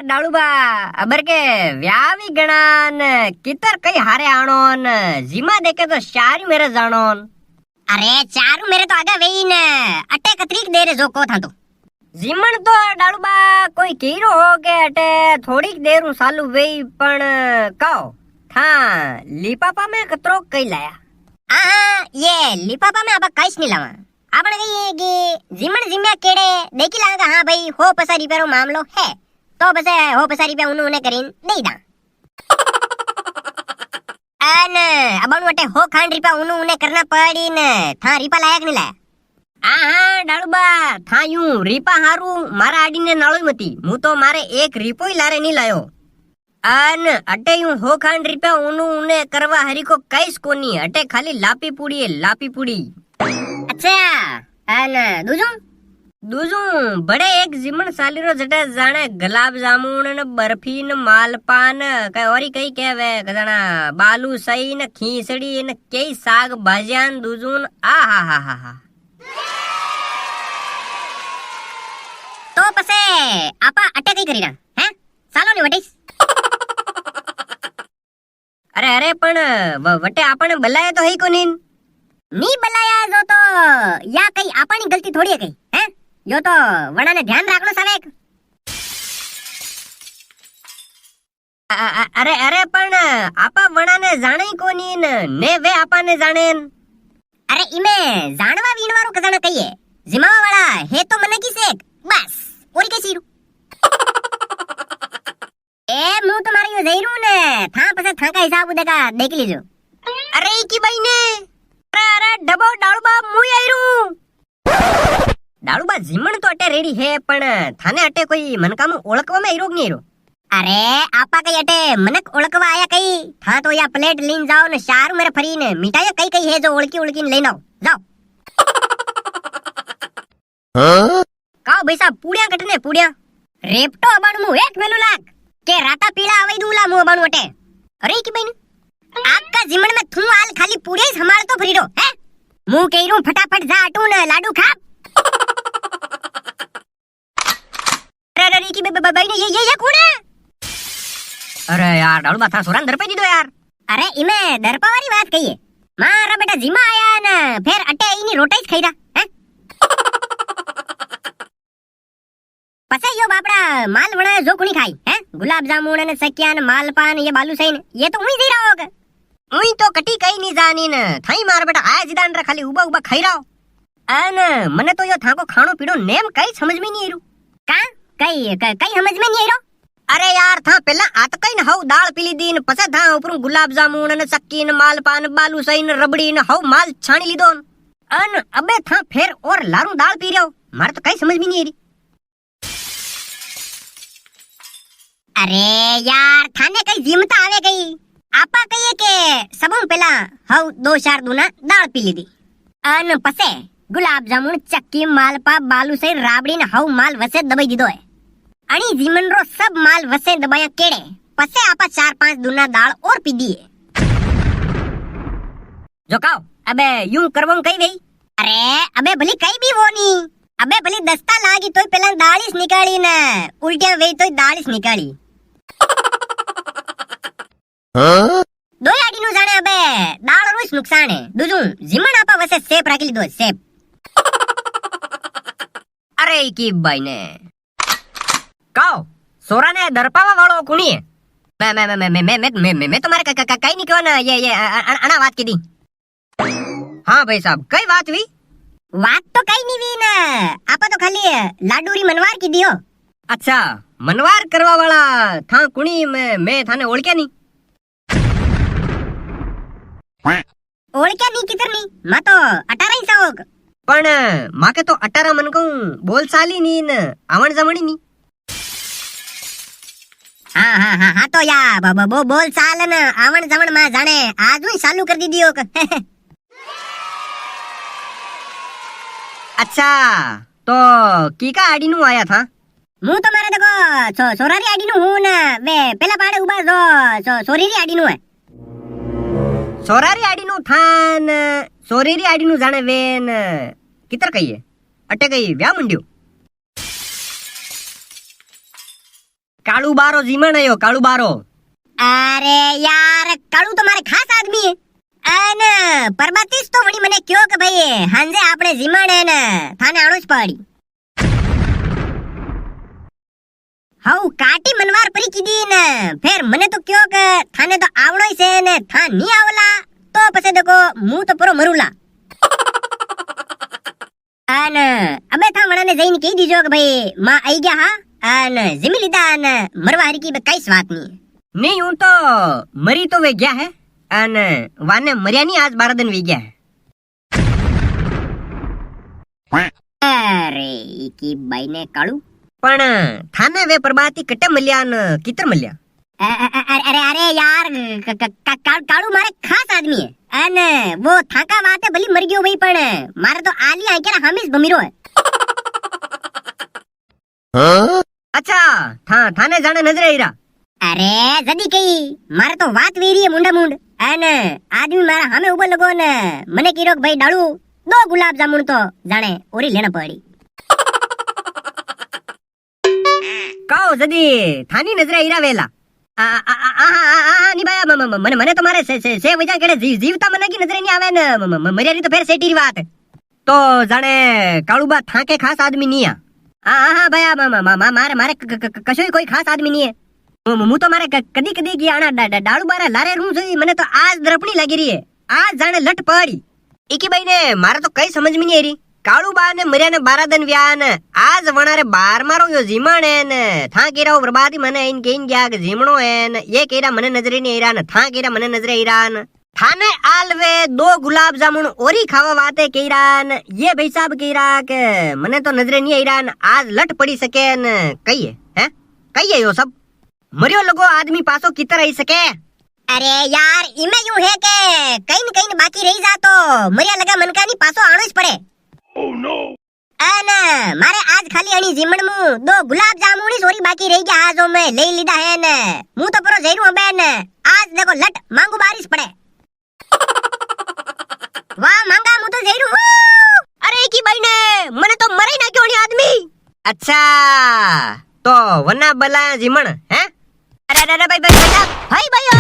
डाळूबा अबर के व्यावी गणान कितर कई हारे आणोन जीमा देखे तो शारी मेरे जाणोन। अरे चारू मेरे तो आगे वेई न अटे कतरीक देर जो को था तो जीमण तो डाळूबा कोई कीरो हो के अटे थोड़ी देर उ सालू वेई पण कहो था लीपापा में कतरो कई लाया। हाँ ये लिपापा में अब काईस नहीं लावा आपण कही कि जीमण जिम्या केड़े देखी लागा हाँ भाई हो पसारी पे मामलो है तो बस हो पसारी पे उन्होंने करीन दई दा अन अबन वटे हो खांड रिपा उन्होंने करना पड़ी न था रिपा लायक नहीं लाया। हाँ डाळूबा था यूं રીપા હારું મારા આડીને નાળું મતી હું તો મારે એક રીપોય લારે નહીં લાયો અન અટે यूं हो ખાંડ રીપા ઉને કરવા હરીકો કઈસ કોની અટે ખાલી લાપી પૂડી। अच्छा अन दूजू बड़े एक जीमण सालीरो जटे जाने गुलाब जामुन न बर्फी न मालपान कई औरी कई कहवे गदना बालू सई न खीसड़ी न कई साग भाजियान दूजून आ हा तो पसे आपा अटे कई करीना हैं सालो ने वटीस अरे पण वटे आपने बलाया तो है कोनी नी बलाया जो तो या कई आपानी गलती थोड़ी है कई हैं यो तो वणा ने ध्यान राखनो सावेक। अरे पण आपा वणा ने जाणे कोनी ने वे आपा ने जाणेन। अरे इमे जाणवा वीणवारो कजाना कई है जिमावा वाला है तो मन की सेक बस ओरी के सीरू ए मु तुम्हारी यो जईरू ने था पसे था का हिसाब देगा देख लीजो। अरे की भाई ने अरे डबो डाळूबा मुई आईरू डाळूबा जीमण तो अटे रेडी है पण थाने अटे कोई मनकाम ओळखवा में आईरो नहीं आईरो। अरे आपा कई अटे मनक ओळखवा आया कई था तो या प्लेट लीन जाओ न शारू मेरे फरी ने मिठाई कई कई है जो ओळकी ने लेना जाओ। काओ भाई साहब पूड़िया कटने पूड़िया रेपटो अबाणु मु एक मेलू लाग के राता पीला आवई दूला मु अबाणु अटे। अरे की बहन आपका जीमण में थू आल खाली पूड़िया संभाल तो फरीडो है मु केरू फटाफट जा अटू न लाडू खा। अरे की बहन ये कौन है? अरे यार डाळूबा था सोरान दरपे दीदो यार। अरे इमे दरपा वाली बात कही है मारा बेटा जीमा आया न फिर अटे इनी रोटाई खईरा हैं पसे यो बापड़ा माल वणा जो कुणी खाई हैं गुलाब जामुन ने सकियान मालपान ये बालूशाही ये तो उही दे रहा होगा उही तो कटी कई नहीं जानी न थाई मार बेटा आया जिदान रे खाली उबा खाई रहो अन मने तो यो थाको खाणो पीड़ो नेम कई समझ में नहीं आयरू का कई समझ में नहीं आयरो। अरे यार था पहला आत कई न हव दाल पीली दीन पसे था ऊपर गुलाब जामुन न चक्की न मालपान बालूशाही न रबड़ी न हव माल छाणी लीधो अन अबे था फिर और लारू दाल पी रहो मारे तो कई समझ में नहीं आ रही। अरे यार थाने कई जिमता आवे गई आपा कहिए के सबों पहला हव दो चार दूना दाल पी ली दी अन पसे गुलाब जामुन चक्की मालपा बालूशाही राबड़ी न हव माल वसे दबाई दीदो है अणी जीमन रो सब माल वसे दबाया केड़े पसे आपा 4-5 दूना दाल और पी दिए। जो काओ अबे यूं करवम कई गई। अरे अबे भली कई भी वो नी अबे भली दस्ता लागी तोय पहला दालिस निकाली न उल्टिया वेई तोय दालिस निकाली दो आडी नु जाने अबे दाल रोज नुकसान है दूजू जीमन आपा वसे सेप राखी लीधो सेप। अरे की भाई ने काओ सोरा ने दरपावा वालो कुणी है मैं तुम्हारे कई नहीं क्यों ना ये अना बात की दी। हाँ भाई साहब कई बात हुई बात तो कई नहीं हुई ना आपा तो खाली लाडूरी मनवार की दियो। अच्छा मनवार करवा वाला था कुणी मैं थाने ओळख्या नहीं ओळख्या नहीं किधर नहीं मा तो 18 सा होग पण माके तो 18 मन को बोल साली नी न आवण जमणी नी। हाँ तो या बोल साल न आवण जमण मा जाने आज ही चालू कर दी दियो अच्छा तो कीका आडी नु आया था मु तो मारे देखो सोरारी आडी नु हूं न वे पेला पाड़े उबा जो सोरीरी आडी नु है सोरारी आडी नु थान सोरीरी आडी नु जाने वेन कितर कहिए अटे कई व्या मंड्यो કાળુ બારો જીમણ આયો કાળુ બારો. અરે યાર કાળુ તો મારે ખાસ આદમી હે. અને પરબાતીસ તો વળી મને કયો કે ભાઈ હાંજે આપણે જીમણ હે ને થાને આણું જ પડી. હઉ કાટી મનવાર પરી કીધી ને ફેર મને તો કયો કે થાને તો આવડોય છે ને થા ની આવલા તો પછી દેખો હું તો પૂરો મરુલા. અને અબે થા મણાને જઈને કહી દીજો કે ભાઈ માં આઈ ગયા હા અને જીમી લીધા અને મરવા હરીકી બે કઈસ વાત નહીં. નહીં હું તો મરી તો વે ગયા હે અને વાને મર્યા ની આજ બારદન વી ગયા હે. અરે ઈ કી બાઈ ને કાળુ પણ થાને વે પરબાતી કટે મળ્યા ને કિતર મળ્યા. અરે અરે યાર કાળુ મારે ખાસ આદમી હે અને वो થાકા વાતે ભલી મર ગયો ભાઈ પણ મારે તો આલી આંકેરા હમીસ ભમીરો હે. અચ્છા થાને જાણે નજરે હીરા. અરે જદી કઈ મારે તો વાત વેરી હે મુંડા મુંડ અને આદમી મારા સામે ઉભો લગો ને મને કીરો કે ભાઈ ડાળુ દો ગુલાબ જામુન તો જાણે ઓરી લેના પડી. કાઓ જદી થાની નજરે હીરા વેલા. મને તો મારે સે વજા કેડે જીવતા મને કી નજરે ની આવે ને મર્યારી તો ફેર સેટી વાત તો જાણે કાળુબા થાકે ખાસ આદમી ની હા ભાઈ મારે કશોય કોઈ ખાસ આદમી ની હું તો મારે કદી કદી ગયા આના ડાળુ બારા લારે રૂમ જોઈ મને તો આજ દરપણી લાગી રહી આજ જાણે લટ પડી. એકી ભાઈ ને મારે તો કઈ સમજ માં નહીં રહી. કાળુબા ને મર્યા ને બારાદન વ્યા ને આજ વણારે બાર મારો યો જીમણ હે ને થા કેરા બરબાદી મને ઈન કહીન ગયા કે જીમણો હે ને એ કેરા મને નજરે ની હીરા ને થા કેરા મને નજરે હીરા ને થાને આલવે દો ગુલાબ જામુન ઓરી ખાવા વાતે કેરા ને ये भाई साहब કેરા કે મને તો નજરે ની હીરા ને આજ લટ પડી શકે ને કહીએ હે કહીએ યો સબ મર્યો લગો આદમી પાસો કિતર આવી શકે. અરે યાર ઈમે યું હે કે કઈ ને બાકી રહી જાતો મર્યા લગા મનકાની પાસો આણો જ પડે. Oh no. અને મારે આજ ખાલી અણી જીમણ મુ દો ગુલાબ જામુની સોરી બાકી રહી ગયા આજો મે લઈ લીધા હે ને હું તો પરો જઈરું બે ને આજ દેખો લટ માંગુ બારીશ પડે. વાહ માંગા હું તો જઈરું. અરે કી ભાઈ ને મને તો મરાઈ નાખ્યો ની આદમી. અચ્છા તો વના બલા જીમણ હે. અરે ભાઈ ભાઈ ભાઈ ભાઈઓ